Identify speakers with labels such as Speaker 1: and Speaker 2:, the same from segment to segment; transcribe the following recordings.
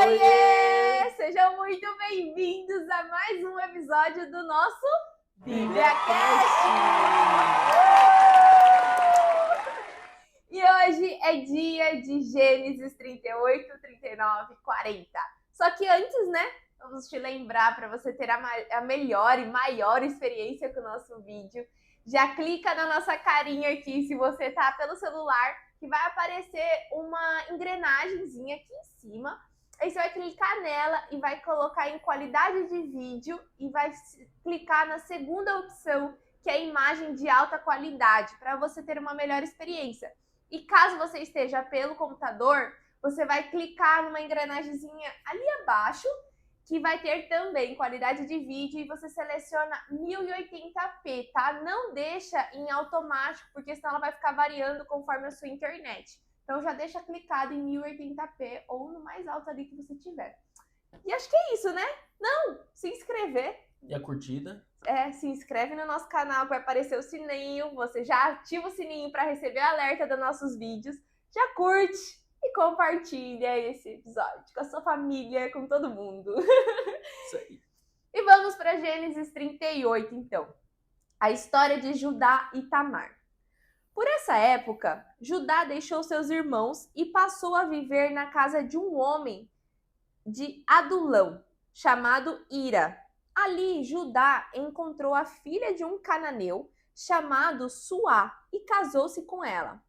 Speaker 1: Oiê! Sejam muito bem-vindos a mais um episódio do nosso BíbliaCast! E hoje é dia de Gênesis 38, 39, 40. Só que antes, né, vamos te lembrar para você ter a melhor e maior experiência com o nosso vídeo. Já clica na nossa carinha aqui, se você tá pelo celular, que vai aparecer uma engrenagemzinha aqui em cima. Aí você vai clicar nela e vai colocar em qualidade de vídeo e vai clicar na segunda opção, que é imagem de alta qualidade, para você ter uma melhor experiência. E caso você esteja pelo computador, você vai clicar numa engrenagemzinha ali abaixo, que vai ter também qualidade de vídeo, e você seleciona 1080p, tá? Não deixa em automático, porque senão ela vai ficar variando conforme a sua internet. Então já deixa clicado em 1080p ou no mais alto ali que você tiver. E acho que é isso, né? Não, se inscrever.
Speaker 2: E a curtida?
Speaker 1: Se inscreve no nosso canal, que vai aparecer o sininho. Você já ativa o sininho para receber alerta dos nossos vídeos. Já curte e compartilha esse episódio com a sua família, com todo mundo.
Speaker 2: Isso aí.
Speaker 1: E vamos para Gênesis 38, então. A história de Judá e Tamar. Por essa época, Judá deixou seus irmãos e passou a viver na casa de um homem de Adulão, chamado Ira. Ali, Judá encontrou a filha de um cananeu chamado Suá e casou-se com ela.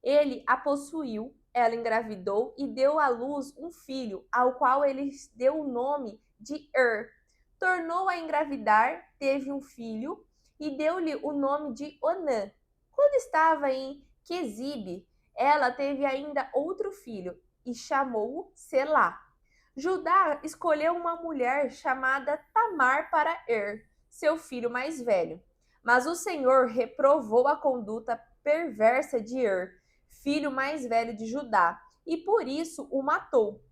Speaker 1: Ele a possuiu, ela engravidou e deu à luz um filho, ao qual ele deu o nome de Tornou a engravidar, teve um filho e deu-lhe o nome de Onã. Quando estava em Quezibe, ela teve ainda outro filho e chamou-o Selá. Judá escolheu uma mulher chamada Tamar para seu filho mais velho. Mas o Senhor reprovou a conduta perversa de filho mais velho de Judá, e por isso o matou.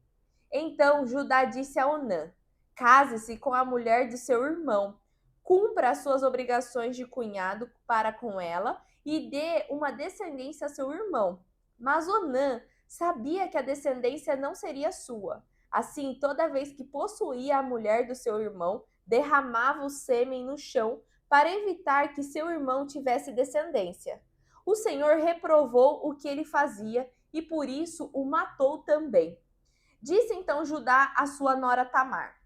Speaker 1: Então Judá disse a Onã: case-se com a mulher de seu irmão, cumpra as suas obrigações de cunhado para com ela e dê uma descendência a seu irmão. Mas Onã sabia que a descendência não seria sua. Assim, toda vez que possuía a mulher do seu irmão, derramava o sêmen no chão para evitar que seu irmão tivesse descendência. O Senhor reprovou o que ele fazia e por isso o matou também. Disse então Judá à sua nora Tamar: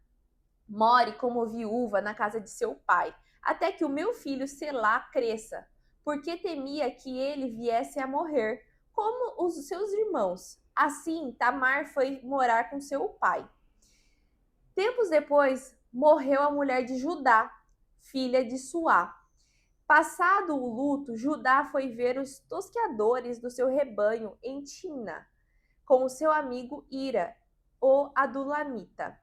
Speaker 1: more como viúva na casa de seu pai, até que o meu filho Selá cresça, porque temia que ele viesse a morrer, como os seus irmãos. Assim, Tamar foi morar com seu pai. Tempos depois, morreu a mulher de Judá, filha de Suá. Passado o luto, Judá foi ver os tosqueadores do seu rebanho em Timna, com o seu amigo Ira, o Adulamita.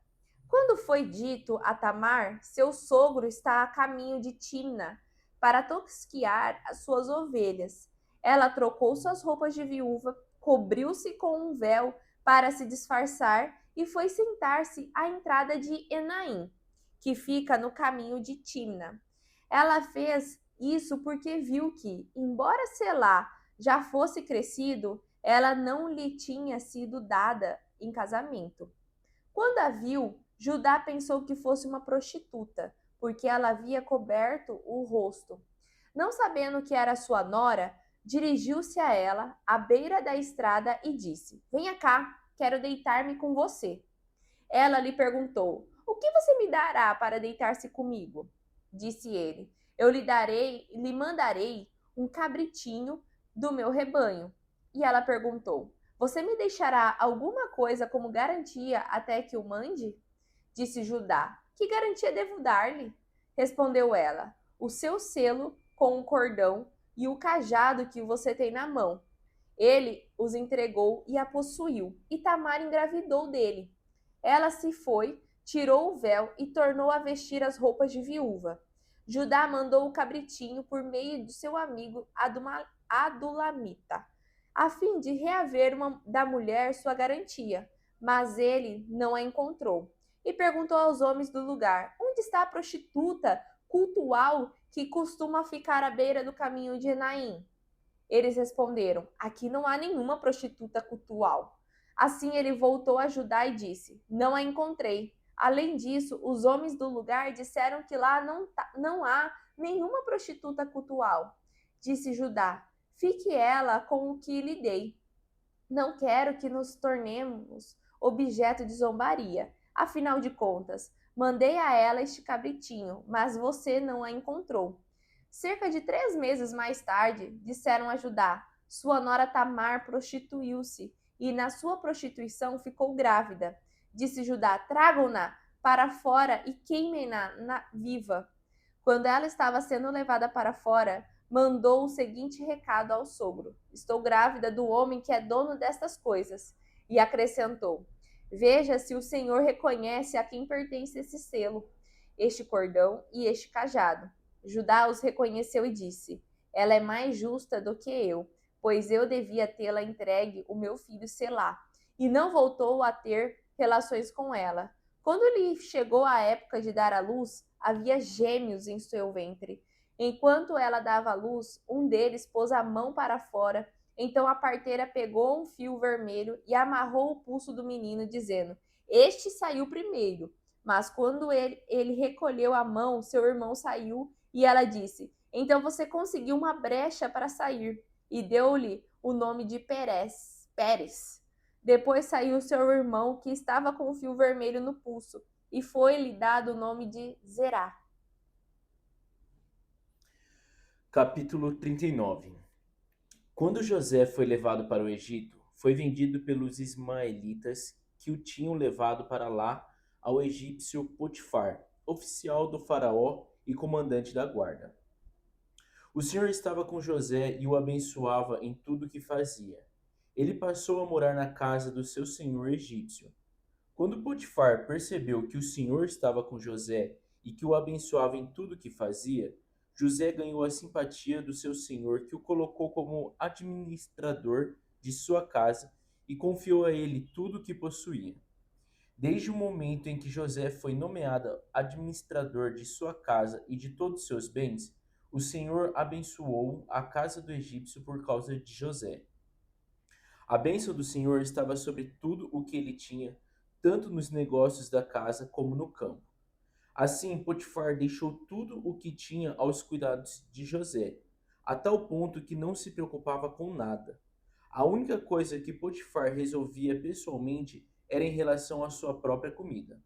Speaker 1: Quando foi dito a Tamar, seu sogro está a caminho de Timna para tosquear as suas ovelhas. Ela trocou suas roupas de viúva, cobriu-se com um véu para se disfarçar e foi sentar-se à entrada de Enaim, que fica no caminho de Timna. Ela fez isso porque viu que, embora Selá já fosse crescido, ela não lhe tinha sido dada em casamento. Quando a viu, Judá pensou que fosse uma prostituta, porque ela havia coberto o rosto. Não sabendo que era sua nora, dirigiu-se a ela, à beira da estrada, e disse: venha cá, quero deitar-me com você. Ela lhe perguntou: o que você me dará para deitar-se comigo? Disse ele: eu lhe mandarei um cabritinho do meu rebanho. E ela perguntou: você me deixará alguma coisa como garantia até que o mande? Disse Judá: que garantia devo dar-lhe? Respondeu ela: o seu selo com o cordão e o cajado que você tem na mão. Ele os entregou e a possuiu, e Tamar engravidou dele. Ela se foi, tirou o véu e tornou a vestir as roupas de viúva. Judá mandou o cabritinho por meio de seu amigo Adulamita, a fim de reaver da mulher sua garantia, mas ele não a encontrou. E perguntou aos homens do lugar: onde está a prostituta cultual que costuma ficar à beira do caminho de Enaim? Eles responderam: aqui não há nenhuma prostituta cultual. Assim ele voltou a Judá e disse: Não a encontrei. Além disso, os homens do lugar disseram que lá não há nenhuma prostituta cultual. Disse Judá: Fique ela com o que lhe dei. Não quero que nos tornemos objeto de zombaria. Afinal de contas, mandei a ela este cabritinho, mas você não a encontrou. Cerca de 3 meses mais tarde, disseram a Judá: Sua nora Tamar prostituiu-se e na sua prostituição ficou grávida. Disse Judá: Tragam-na para fora e queimem-na viva. Quando ela estava sendo levada para fora, mandou o seguinte recado ao sogro: Estou grávida do homem que é dono destas coisas. E acrescentou: Veja se o Senhor reconhece a quem pertence esse selo, este cordão e este cajado. Judá os reconheceu e disse: Ela é mais justa do que eu, pois eu devia tê-la entregue o meu filho Selá. E não voltou a ter relações com ela. Quando lhe chegou a época de dar à luz, havia gêmeos em seu ventre. Enquanto ela dava à luz, um deles pôs a mão para fora. Então a parteira pegou um fio vermelho e amarrou o pulso do menino, dizendo: Este saiu primeiro. Mas quando ele recolheu a mão, seu irmão saiu e ela disse: Então você conseguiu uma brecha para sair. E deu-lhe o nome de Pérez. Depois saiu seu irmão, que estava com o fio vermelho no pulso, e foi-lhe dado o nome de Zerá.
Speaker 2: Capítulo 39. Quando José foi levado para o Egito, foi vendido pelos ismaelitas que o tinham levado para lá ao egípcio Potifar, oficial do faraó e comandante da guarda. O Senhor estava com José e o abençoava em tudo o que fazia. Ele passou a morar na casa do seu senhor egípcio. Quando Potifar percebeu que o Senhor estava com José e que o abençoava em tudo o que fazia, José ganhou a simpatia do seu senhor, que o colocou como administrador de sua casa e confiou a ele tudo o que possuía. Desde o momento em que José foi nomeado administrador de sua casa e de todos os seus bens, o Senhor abençoou a casa do egípcio por causa de José. A bênção do Senhor estava sobre tudo o que ele tinha, tanto nos negócios da casa como no campo. Assim, Potifar deixou tudo o que tinha aos cuidados de José, a tal ponto que não se preocupava com nada. A única coisa que Potifar resolvia pessoalmente era em relação à sua própria comida.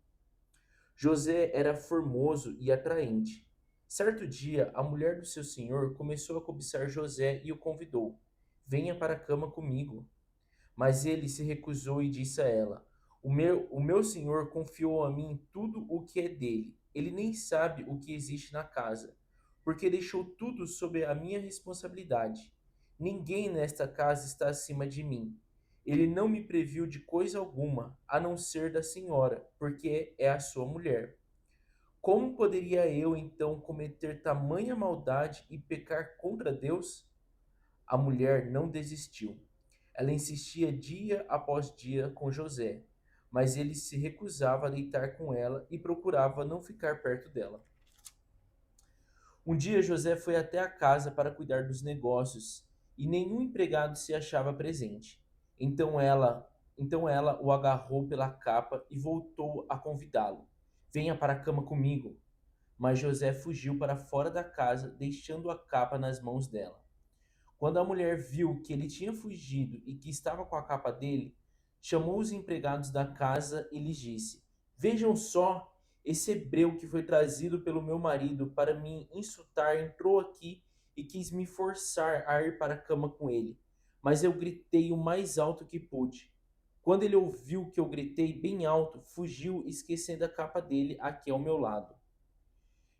Speaker 2: José era formoso e atraente. Certo dia, a mulher do seu senhor começou a cobiçar José e o convidou: Venha para a cama comigo. Mas ele se recusou e disse a ela: o meu senhor confiou a mim tudo o que é dele. Ele nem sabe o que existe na casa, porque deixou tudo sob a minha responsabilidade. Ninguém nesta casa está acima de mim. Ele não me previu de coisa alguma, a não ser da senhora, porque é a sua mulher. Como poderia eu então cometer tamanha maldade e pecar contra Deus? A mulher não desistiu. Ela insistia dia após dia com José, mas ele se recusava a deitar com ela e procurava não ficar perto dela. Um dia José foi até a casa para cuidar dos negócios e nenhum empregado se achava presente. Então ela o agarrou pela capa e voltou a convidá-lo: Venha para a cama comigo. Mas José fugiu para fora da casa, deixando a capa nas mãos dela. Quando a mulher viu que ele tinha fugido e que estava com a capa dele, chamou os empregados da casa e lhes disse: Vejam só, esse hebreu que foi trazido pelo meu marido para me insultar entrou aqui e quis me forçar a ir para a cama com ele. Mas eu gritei o mais alto que pude. Quando ele ouviu que eu gritei bem alto, fugiu, esquecendo a capa dele aqui ao meu lado.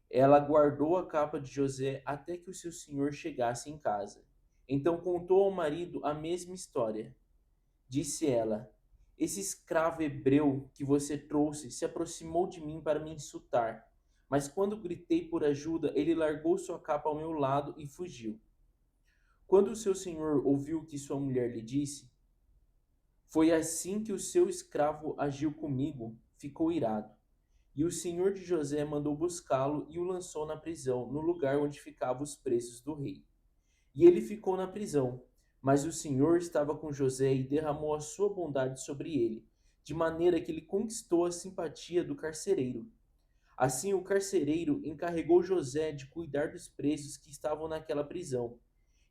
Speaker 2: Ela guardou a capa de José até que o seu senhor chegasse em casa. Então contou ao marido a mesma história. Disse ela: Esse escravo hebreu que você trouxe se aproximou de mim para me insultar. Mas quando gritei por ajuda, ele largou sua capa ao meu lado e fugiu. Quando o seu senhor ouviu o que sua mulher lhe disse, foi assim que o seu escravo agiu comigo, ficou irado. E o senhor de José mandou buscá-lo e o lançou na prisão, no lugar onde ficavam os presos do rei. E ele ficou na prisão. Mas o Senhor estava com José e derramou a sua bondade sobre ele, de maneira que ele conquistou a simpatia do carcereiro. Assim, o carcereiro encarregou José de cuidar dos presos que estavam naquela prisão,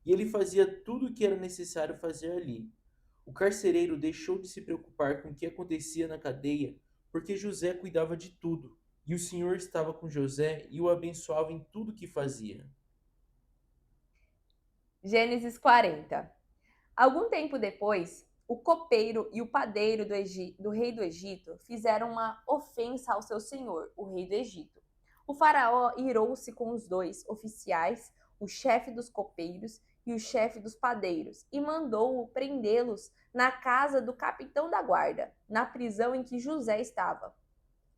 Speaker 2: e ele fazia tudo o que era necessário fazer ali. O carcereiro deixou de se preocupar com o que acontecia na cadeia, porque José cuidava de tudo, e o Senhor estava com José e o abençoava em tudo que fazia.
Speaker 1: Gênesis 40. Algum tempo depois, o copeiro e o padeiro do rei do Egito fizeram uma ofensa ao seu senhor, o rei do Egito. O faraó irou-se com os dois oficiais, o chefe dos copeiros e o chefe dos padeiros, e mandou prendê-los na casa do capitão da guarda, na prisão em que José estava.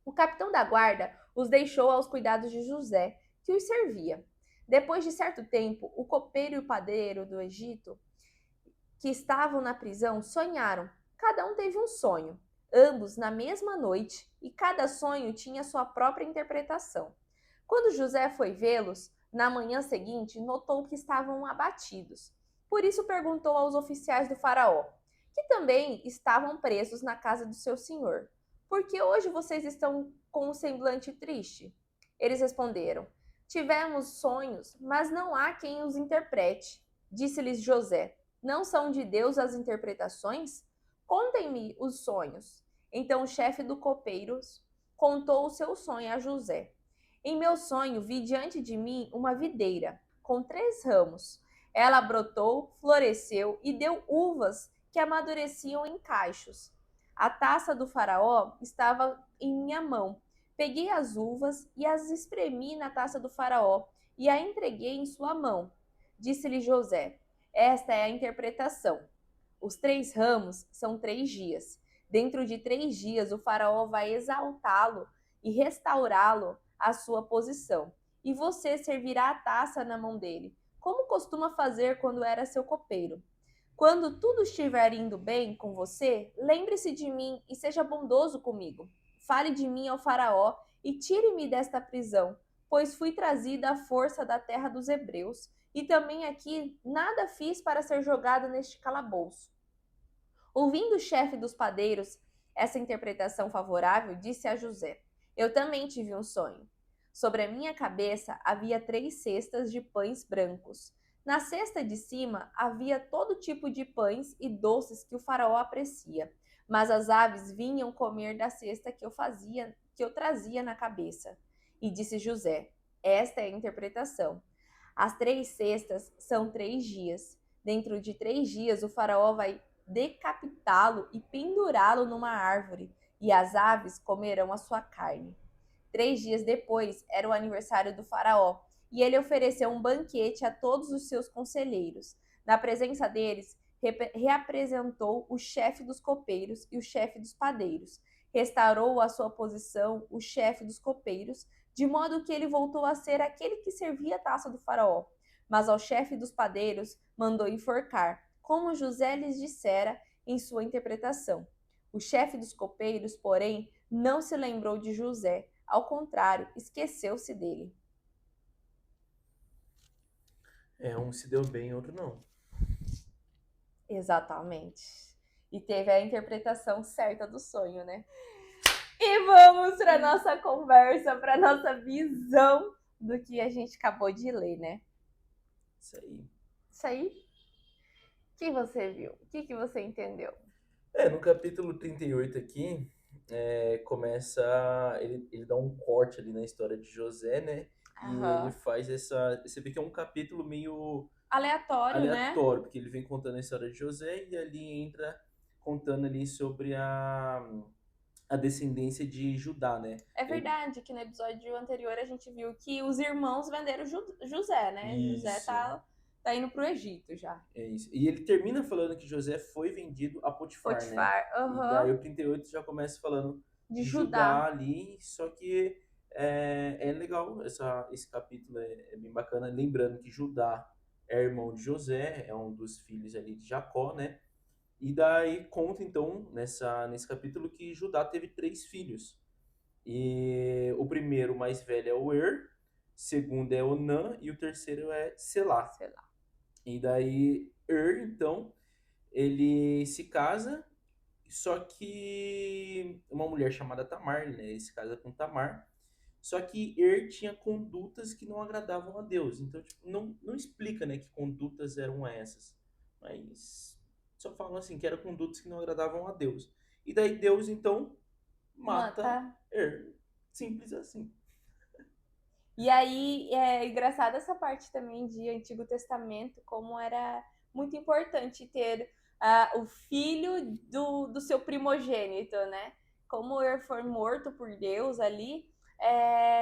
Speaker 1: O capitão da guarda os deixou aos cuidados de José, que os servia. Depois de certo tempo, o copeiro e o padeiro do Egito que estavam na prisão sonharam. Cada um teve um sonho, ambos na mesma noite, e cada sonho tinha sua própria interpretação. Quando José foi vê-los, na manhã seguinte, notou que estavam abatidos. Por isso perguntou aos oficiais do faraó, que também estavam presos na casa do seu senhor: por que hoje vocês estão com um semblante triste? Eles responderam: tivemos sonhos, mas não há quem os interprete. Disse-lhes José: não são de Deus as interpretações? Contem-me os sonhos. Então o chefe do copeiros contou o seu sonho a José. Em meu sonho vi diante de mim uma videira com 3 ramos. Ela brotou, floresceu e deu uvas que amadureciam em cachos. A taça do faraó estava em minha mão. Peguei as uvas e as espremi na taça do faraó e a entreguei em sua mão. Disse-lhe José: esta é a interpretação. Os 3 ramos são 3 dias. Dentro de 3 dias, o faraó vai exaltá-lo e restaurá-lo à sua posição. E você servirá a taça na mão dele, como costuma fazer quando era seu copeiro. Quando tudo estiver indo bem com você, lembre-se de mim e seja bondoso comigo. Fale de mim ao faraó e tire-me desta prisão, pois fui trazida à força da terra dos hebreus, e também aqui nada fiz para ser jogada neste calabouço. Ouvindo o chefe dos padeiros essa interpretação favorável, disse a José: eu também tive um sonho. Sobre a minha cabeça havia 3 cestas de pães brancos. Na cesta de cima havia todo tipo de pães e doces que o faraó aprecia, mas as aves vinham comer da cesta que eu trazia na cabeça. E disse José: esta é a interpretação. As 3 cestas são 3 dias. Dentro de 3 dias, o faraó vai decapitá-lo e pendurá-lo numa árvore, e as aves comerão a sua carne. 3 dias depois era o aniversário do faraó, e ele ofereceu um banquete a todos os seus conselheiros. Na presença deles, reapresentou o chefe dos copeiros e o chefe dos padeiros. Restaurou à sua posição o chefe dos copeiros, de modo que ele voltou a ser aquele que servia a taça do faraó. Mas ao chefe dos padeiros mandou enforcar, como José lhes dissera em sua interpretação. O chefe dos copeiros, porém, não se lembrou de José, ao contrário, esqueceu-se dele.
Speaker 2: Um se deu bem, outro não.
Speaker 1: Exatamente. E teve a interpretação certa do sonho, né? E vamos para nossa conversa, para nossa visão do que a gente acabou de ler, né?
Speaker 2: Isso aí.
Speaker 1: Isso aí? O que você viu? O que você entendeu?
Speaker 2: No capítulo 38 aqui, começa. Ele dá um corte ali na história de José, né? E ele faz essa. Você vê que é um capítulo meio
Speaker 1: aleatório, né?
Speaker 2: porque ele vem contando a história de José e ali entra contando ali sobre a descendência de Judá, né?
Speaker 1: É verdade que no episódio anterior a gente viu que os irmãos venderam José, né?
Speaker 2: Isso.
Speaker 1: José tá indo pro Egito já.
Speaker 2: É isso. E ele termina falando que José foi vendido a Potifar, né? E daí o 38 já começa falando
Speaker 1: de
Speaker 2: Judá ali, só que é legal, esse capítulo é bem bacana, lembrando que Judá é irmão de José, é um dos filhos ali de Jacó, né? E daí conta então nesse capítulo que Judá teve 3 filhos. E o primeiro, o mais velho, é o segundo é Onã e o terceiro é Selá. E daí, então, ele se casa, só que uma mulher chamada Tamar, né? Ele se casa com Tamar. Só que tinha condutas que não agradavam a Deus. Então, tipo, não explica, né, que condutas eram essas. Mas só falam assim, que eram condutas que não agradavam a Deus. E daí Deus, então, mata
Speaker 1: Mata.
Speaker 2: Simples assim.
Speaker 1: E aí é engraçado essa parte também de Antigo Testamento, como era muito importante ter o filho do seu primogênito, né? Como ele foi morto por Deus ali,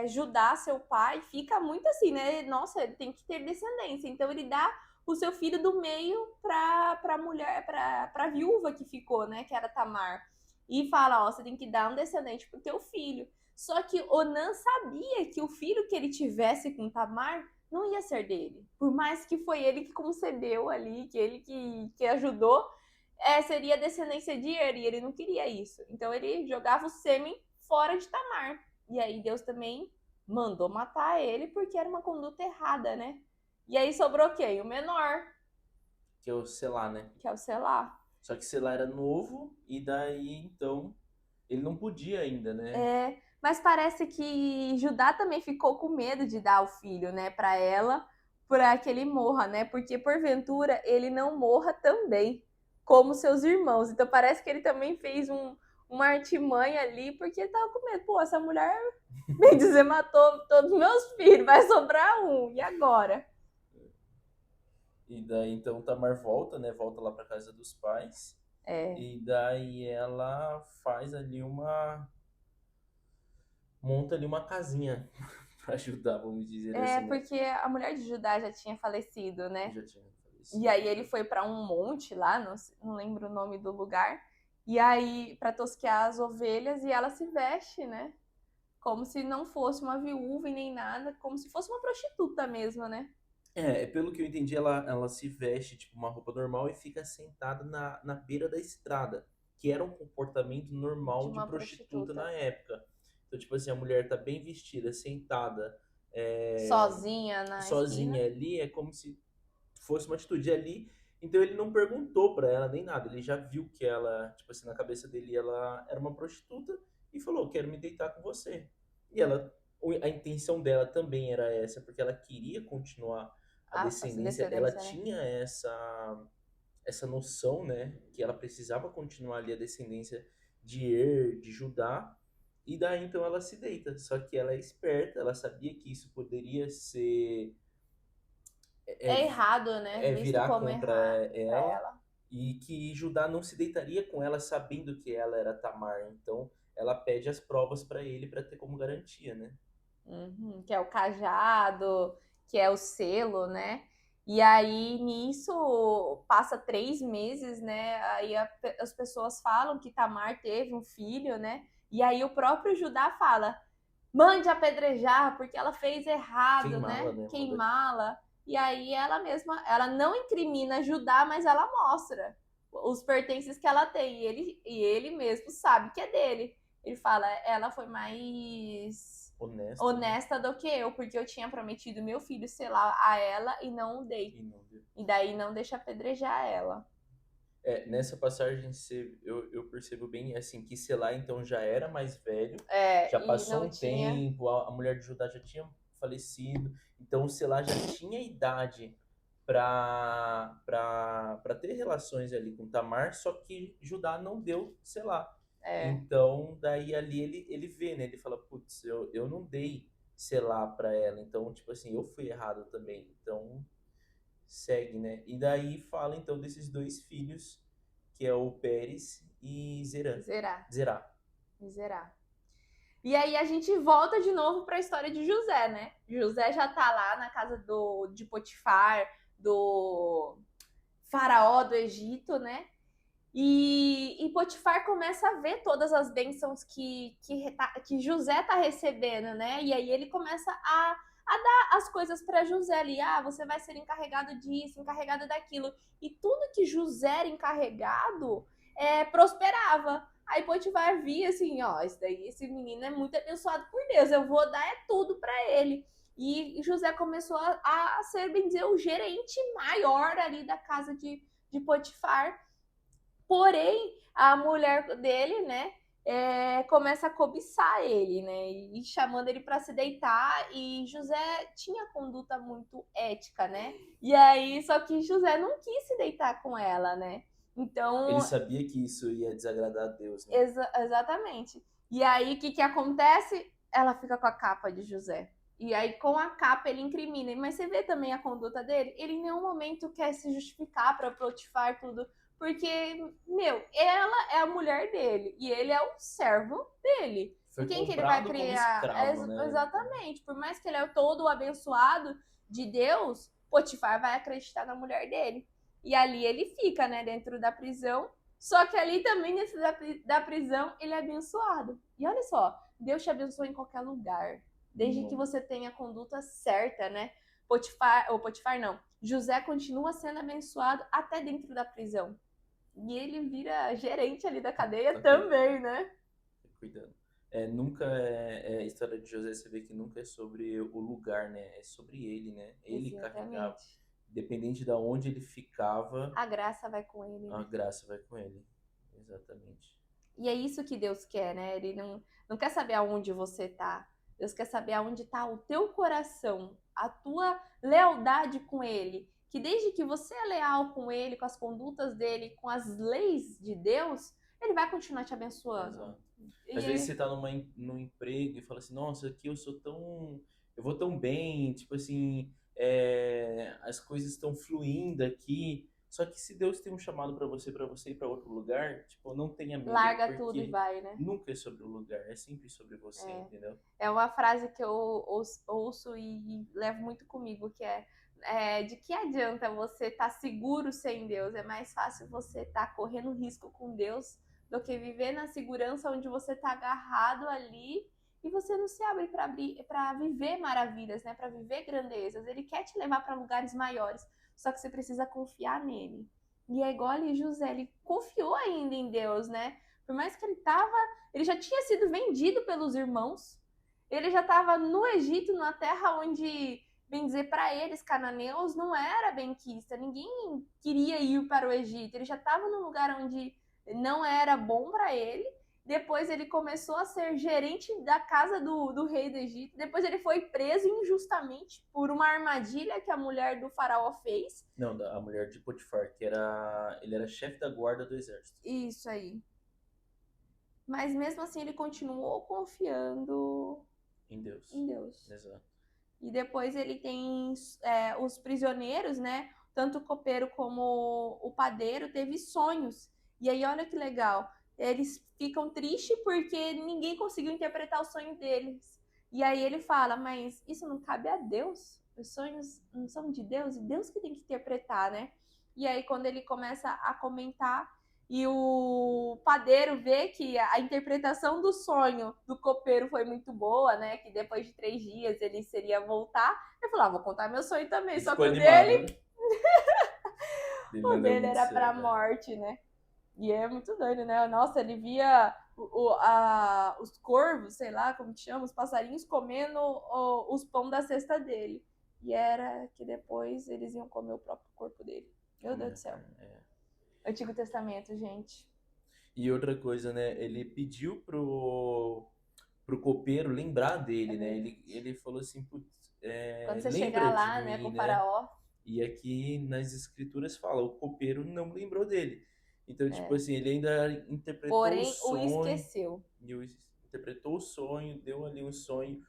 Speaker 1: Judá, seu pai, fica muito assim, né? Nossa, ele tem que ter descendência. Então ele dá o seu filho do meio para mulher, para viúva que ficou, né? Que era Tamar. E fala, ó, você tem que dar um descendente pro teu filho. Só que Onan sabia que o filho que ele tivesse com Tamar não ia ser dele. Por mais que foi ele que concedeu ali, que ele que ajudou, seria descendência de Er, e ele não queria isso. Então ele jogava o sêmen fora de Tamar. E aí Deus também mandou matar ele porque era uma conduta errada, né? E aí sobrou quem? O menor,
Speaker 2: Que é o Selá, né?
Speaker 1: que é o Selá.
Speaker 2: Só que Selá era novo, e daí, então, ele não podia ainda, né?
Speaker 1: Mas parece que Judá também ficou com medo de dar o filho, né, para ela, para que ele morra, né? Porque porventura ele não morra também, como seus irmãos. Então parece que ele também fez uma artimanha ali, porque ele tava com medo. Pô, essa mulher, bem dizer, matou todos os meus filhos, vai sobrar um. E agora?
Speaker 2: E daí, então, Tamar volta, né? Volta lá pra casa dos pais.
Speaker 1: É.
Speaker 2: E daí ela faz ali monta ali uma casinha pra ajudar, vamos dizer assim, né?
Speaker 1: Porque a mulher de Judá já tinha falecido, né?
Speaker 2: Já tinha
Speaker 1: E
Speaker 2: falecido.
Speaker 1: aí ele foi para um monte lá, não lembro o nome do lugar. E aí para tosquear as ovelhas e ela se veste, né? Como se não fosse uma viúva e nem nada, como se fosse uma prostituta mesmo, né?
Speaker 2: Pelo que eu entendi, ela se veste tipo uma roupa normal e fica sentada na beira da estrada, que era um comportamento
Speaker 1: De
Speaker 2: normal de
Speaker 1: uma
Speaker 2: prostituta
Speaker 1: prostituta.
Speaker 2: na época. Então, tipo assim, a mulher tá bem vestida, sentada,
Speaker 1: Sozinha na esquina.
Speaker 2: sozinha ali, é como se fosse uma atitude ali. Então ele não perguntou pra ela nem nada, ele já viu que ela, tipo assim, na cabeça dele ela era uma prostituta e falou: "Quero me deitar com você". E ela, a intenção dela também era essa, porque ela queria continuar a
Speaker 1: A
Speaker 2: descendência, ela
Speaker 1: descendência, né?
Speaker 2: tinha essa noção, né, que ela precisava continuar ali a descendência de de Judá, e daí então ela se deita. Só que ela é esperta, ela sabia que isso poderia ser
Speaker 1: É
Speaker 2: é,
Speaker 1: errado, né? Visto
Speaker 2: virar
Speaker 1: como
Speaker 2: contra
Speaker 1: errado para
Speaker 2: ela,
Speaker 1: ela.
Speaker 2: e que Judá não se deitaria com ela sabendo que ela era Tamar. Então ela pede as provas para ele para ter como garantia, né?
Speaker 1: Uhum, que é o cajado, que é o selo, né? E aí nisso passa 3 meses, né? Aí as pessoas falam que Tamar teve um filho, né? E aí o próprio Judá fala: mande apedrejar, porque ela fez errado,
Speaker 2: Queimá-la,
Speaker 1: né?
Speaker 2: né? Manda.
Speaker 1: Queimá-la. E aí ela mesma, ela não incrimina Judá, mas ela mostra os pertences que ela tem. E ele mesmo sabe que é dele. Ele fala: ela foi mais
Speaker 2: Honesta, né?
Speaker 1: honesta do que eu, porque eu tinha prometido meu filho selar a ela e não o dei.
Speaker 2: E não deu.
Speaker 1: E daí não deixa apedrejar ela.
Speaker 2: Nessa passagem eu percebo bem assim que Selá então já era mais velho, já
Speaker 1: E
Speaker 2: passou
Speaker 1: não
Speaker 2: um
Speaker 1: tinha.
Speaker 2: tempo, a mulher de Judá já tinha falecido, então o Selá já tinha idade para ter relações ali com Tamar, só que Judá não deu Selá.
Speaker 1: É,
Speaker 2: Então daí ali ele vê, né? Ele fala, putz, eu não dei Selá para ela, então tipo assim, eu fui errado também. Então segue, né? E daí fala então desses dois filhos, que é o Pérez e
Speaker 1: zerar.
Speaker 2: Zerá.
Speaker 1: Zerar. E aí a gente volta de novo para a história de José, né? José já tá lá na casa de Potifar, do faraó do Egito, né? E Potifar começa a ver todas as bênçãos que José tá recebendo, né? E aí ele começa a dar as coisas para José ali. Ah, você vai ser encarregado disso, encarregado daquilo. E tudo que José era encarregado prosperava. Aí Potifar via assim, ó, esse menino é muito abençoado por Deus, eu vou dar tudo para ele. E José começou a ser, bem dizer, o gerente maior ali da casa de Potifar. Porém, a mulher dele, né, começa a cobiçar ele, né, e chamando ele para se deitar. E José tinha conduta muito ética, né? E aí, só que José não quis se deitar com ela, né?
Speaker 2: Ele
Speaker 1: Então,
Speaker 2: sabia que isso ia desagradar a Deus, né?
Speaker 1: exatamente. E aí, o que que acontece? Ela fica com a capa de José. E aí, com a capa, ele incrimina. Mas você vê também a conduta dele? Ele em nenhum momento quer se justificar para Potifar tudo. Porque, meu, ela é a mulher dele. E ele é o servo dele.
Speaker 2: Foi
Speaker 1: E quem que ele vai
Speaker 2: comprado como
Speaker 1: criar?
Speaker 2: escravo, né?
Speaker 1: Exatamente. Por mais que ele é todo abençoado de Deus, Potifar vai acreditar na mulher dele. E ali ele fica, né, dentro da prisão. Só que ali também, dentro da prisão, ele é abençoado. E olha só, Deus te abençoa em qualquer lugar. Desde que você tenha a conduta certa, né? Potifar não. José continua sendo abençoado até dentro da prisão. E ele vira gerente ali da cadeia também, né?
Speaker 2: Cuidando. Nunca a história de José, você vê que nunca é sobre o lugar, né? É sobre ele, né? Ele carregava.
Speaker 1: Exatamente.
Speaker 2: Dependente de onde ele ficava,
Speaker 1: A graça vai com ele,
Speaker 2: a
Speaker 1: né?
Speaker 2: graça vai com ele. Exatamente.
Speaker 1: E é isso que Deus quer, né? Ele não quer saber aonde você tá. Deus quer saber aonde tá o teu coração, a tua lealdade com Ele. Que desde que você é leal com Ele, com as condutas dele, com as leis de Deus, Ele vai continuar te abençoando.
Speaker 2: Exato.
Speaker 1: E
Speaker 2: Às vezes você tá num emprego e fala assim, nossa, aqui eu sou tão. Eu vou tão bem, tipo assim, as coisas estão fluindo aqui. Só que se Deus tem um chamado para você ir para outro lugar, tipo, não tenha medo,
Speaker 1: larga tudo e
Speaker 2: porque
Speaker 1: vai, né?
Speaker 2: nunca é sobre o lugar, é sempre sobre você, entendeu?
Speaker 1: É uma frase que eu ouço e levo muito comigo, que de que adianta você estar seguro sem Deus? É mais fácil você estar correndo risco com Deus do que viver na segurança onde você está agarrado ali e você não se abre para viver maravilhas, né? Para viver grandezas. Ele quer te levar para lugares maiores, só que você precisa confiar nele. E é igual ali José, ele confiou ainda em Deus, né? Por mais que ele já tinha sido vendido pelos irmãos, ele já estava no Egito, numa terra onde, bem dizer, para eles, cananeus, não era benquista. Ninguém queria ir para o Egito. Ele já estava num lugar onde não era bom para ele. Depois ele começou a ser gerente da casa do rei do Egito. Depois ele foi preso injustamente por uma armadilha que a mulher do faraó fez.
Speaker 2: Não, a mulher de Potifar, ele era chefe da guarda do exército.
Speaker 1: Isso aí. Mas mesmo assim ele continuou confiando
Speaker 2: Em Deus.
Speaker 1: em Deus.
Speaker 2: Exato.
Speaker 1: E depois ele tem os prisioneiros, né? Tanto o copeiro como o padeiro teve sonhos. E aí, olha que legal. Eles ficam tristes porque ninguém conseguiu interpretar o sonho deles. E aí ele fala, mas isso não cabe a Deus? Os sonhos não são de Deus? E Deus que tem que interpretar, né? E aí, quando ele começa a comentar, e o padeiro vê que a interpretação do sonho do copeiro foi muito boa, né? Que depois de 3 dias ele seria voltar. Ele falou: vou contar meu sonho também. Só que o dele, era pra morte, né? E é muito doido, né? Nossa, ele via os corvos, sei lá como te chama, os passarinhos comendo os pão da cesta dele. E era que depois eles iam comer o próprio corpo dele. Meu Deus do céu. Antigo Testamento, gente.
Speaker 2: E outra coisa, né? Ele pediu pro copeiro lembrar dele, né? Ele falou assim, putz,
Speaker 1: quando você
Speaker 2: lembra
Speaker 1: chegar
Speaker 2: de
Speaker 1: lá,
Speaker 2: mim,
Speaker 1: né, com o
Speaker 2: né?
Speaker 1: faraó.
Speaker 2: E aqui nas escrituras fala, o copeiro não lembrou dele. Então, tipo assim, ele ainda interpretou
Speaker 1: Porém,
Speaker 2: o sonho.
Speaker 1: o esqueceu.
Speaker 2: Interpretou o sonho, deu ali um sonho.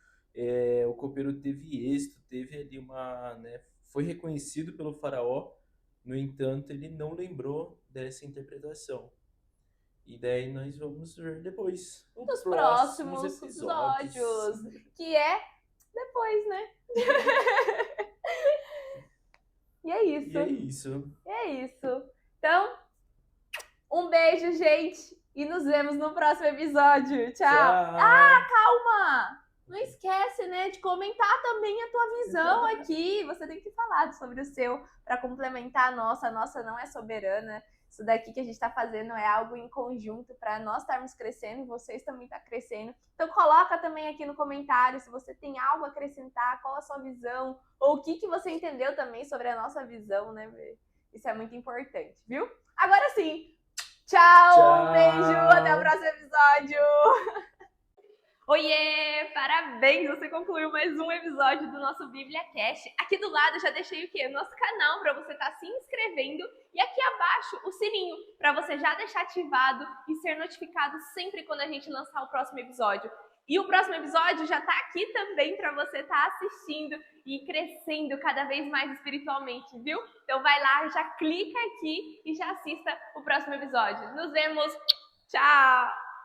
Speaker 2: O copeiro teve êxito, teve ali né? Foi reconhecido pelo faraó. No entanto, ele não lembrou dessa interpretação. E daí nós vamos ver depois.
Speaker 1: Nos próximos episódios. Que é depois, né? E é isso.
Speaker 2: E é isso.
Speaker 1: Então, um beijo, gente. E nos vemos no próximo episódio. Tchau.
Speaker 2: Tchau.
Speaker 1: Calma! Não esquece, né, de comentar também a tua visão aqui. Você tem que falar sobre o seu para complementar a nossa. A nossa não é soberana. Isso daqui que a gente está fazendo é algo em conjunto para nós estarmos crescendo e vocês também estão crescendo. Então coloca também aqui no comentário se você tem algo a acrescentar, qual a sua visão, ou o que você entendeu também sobre a nossa visão, né? Isso é muito importante, viu? Agora sim, tchau, beijo, até o próximo episódio! Oiê, parabéns! Você concluiu mais um episódio do nosso BíbliaCast. Aqui do lado eu já deixei o quê? O nosso canal para você estar se inscrevendo e aqui abaixo o sininho para você já deixar ativado e ser notificado sempre quando a gente lançar o próximo episódio. E o próximo episódio já está aqui também para você estar assistindo e crescendo cada vez mais espiritualmente, viu? Então vai lá, já clica aqui e já assista o próximo episódio. Nos vemos! Tchau!